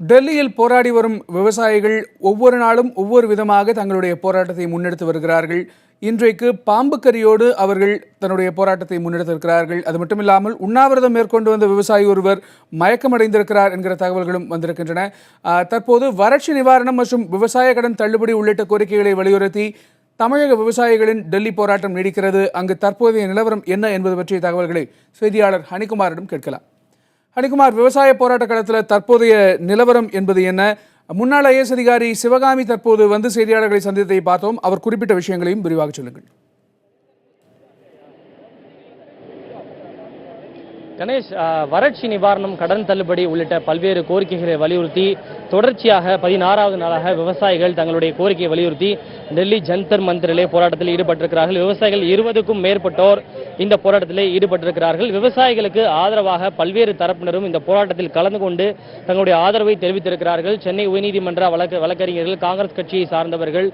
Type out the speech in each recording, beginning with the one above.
டெல்லியில் போராடி வரும் விவசாயிகள் ஒவ்வொரு நாளும் ஒவ்வொரு விதமாக தங்களுடைய போராட்டத்தை முன்னெடுத்து வருகிறார்கள். இன்றைக்கு பாம்பு கரியோடு அவர்கள் தன்னுடைய போராட்டத்தை முன்னெடுத்திருக்கிறார்கள். அது மட்டுமில்லாமல் உண்ணாவிரதம் மேற்கொண்டு வந்த விவசாயி ஒருவர் மயக்கமடைந்திருக்கிறார் என்கிற தகவல்களும் வந்திருக்கின்றன. தற்போது வறட்சி நிவாரணம் மற்றும் விவசாய கடன் தள்ளுபடி உள்ளிட்ட கோரிக்கைகளை வலியுறுத்தி தமிழக விவசாயிகளின் டெல்லி போராட்டம் நீடிக்கிறது. அங்கு தற்போதைய நிலவரம் என்ன என்பது பற்றிய தகவல்களை செய்தியாளர் ஹனிகுமாரிடம் கேட்கலாம். ஹனிகுமார், விவசாய போராட்ட களத்தில் தற்போதைய நிலவரம் என்பது என்ன? முன்னாள் ஐஏஎஸ் அதிகாரி சிவகாமி தற்போது வந்து செய்தியாளர்களை சந்தித்ததை பார்த்தோம். அவர் குறிப்பிட்ட விஷயங்களையும் விரிவாக சொல்லுங்கள். கணேஷ், வறட்சி நிவாரணம், கடன் தள்ளுபடி உள்ளிட்ட பல்வேறு கோரிக்கைகளை வலியுறுத்தி தொடர்ச்சியாக 16வது நாளாக விவசாயிகள் தங்களுடைய கோரிக்கையை வலியுறுத்தி டெல்லி ஜந்தர் மந்தரிலே போராட்டத்தில் ஈடுபட்டிருக்கிறார்கள். விவசாயிகள் 20க்கும் மேற்பட்டோர் இந்த போராட்டத்தில் ஈடுபட்டிருக்கிறார்கள். விவசாயிகளுக்கு ஆதரவாக பல்வேறு தரப்பினரும் இந்த போராட்டத்தில் கலந்து கொண்டு தங்களுடைய ஆதரவை தெரிவித்திருக்கிறார்கள். சென்னை உயர்நீதிமன்ற வழக்கறிஞர்கள், காங்கிரஸ் கட்சியை சார்ந்தவர்கள்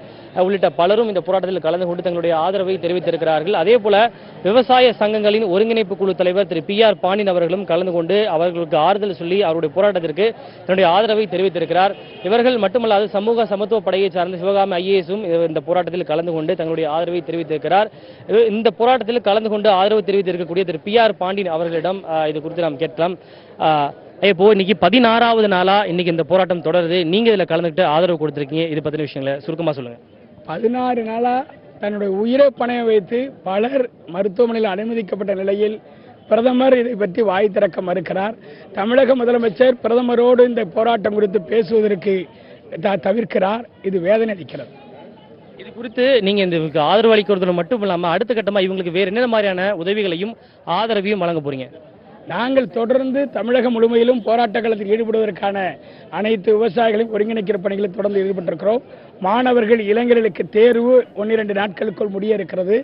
உள்ளிட்ட பலரும் இந்த போராட்டத்தில் கலந்து கொண்டு தங்களுடைய ஆதரவை தெரிவித்திருக்கிறார்கள். அதே போல விவசாய சங்கங்களின் ஒருங்கிணைப்பு குழு தலைவர் திரு PR பாண்டியன் அவர்களும் கலந்து கொண்டு அவர்களுக்கு ஆறுதல் சொல்லி அவருடைய போராட்டத்திற்கு தன்னுடைய ஆதரவை தெரிவித்திருக்கிறார். இவர்கள் மட்டுமல்லாது சமூக சமத்துவ படையை சார்ந்த சிவகாமி ஐஏஎஸும் இந்த போராட்டத்தில் கலந்து கொண்டு தங்களுடைய ஆதரவை தெரிவித்திருக்கிறார். இந்த போராட்டத்தில் கலந்து கொண்டு ஆதரவு தெரிவித்திருக்கக்கூடிய திரு PR பாண்டியன் அவர்களிடம் இது குறித்து நாம் கேட்கலாம். இப்போ இன்னைக்கு 16வது நாளா இன்னைக்கு இந்த போராட்டம் தொடருது. நீங்க இதுல கலந்துக்கிட்டு ஆதரவு கொடுத்திருக்கீங்க. இது பத்தின விஷயங்களை சுருக்கமா சொல்லுங்க. 16 நாளா தன்னுடைய உயிரை பணைய வைத்து பலர் மருத்துவமனையில் அனுமதிக்கப்பட்ட நிலையில் பிரதமர் இதை பற்றி வாய் திறக்க மறுக்கிறார். தமிழக முதலமைச்சர் பிரதமரோடு இந்த போராட்டம் குறித்து பேசுவதற்கு தவிர்க்கிறார். இது வேதனை அளிக்கிறது. இது குறித்து நீங்க இந்த ஆதரவு அளிக்கிறது மட்டும் இல்லாம அடுத்த கட்டமா இவங்களுக்கு வேற என்ன மாதிரியான உதவிகளையும் ஆதரவையும் வழங்க போறீங்க? நாங்கள் தொடர்ந்து தமிழகம் முழுமையிலும் போராட்ட களத்தில் ஈடுபடுவதற்கான அனைத்து விவசாயிகளையும் ஒருங்கிணைக்கிற பணிகளில் தொடர்ந்து ஈடுபட்டிருக்கிறோம். மாணவர்கள், இளைஞர்களுக்கு தேர்வு 1-2 நாட்களுக்குள் முடிய இருக்கிறது.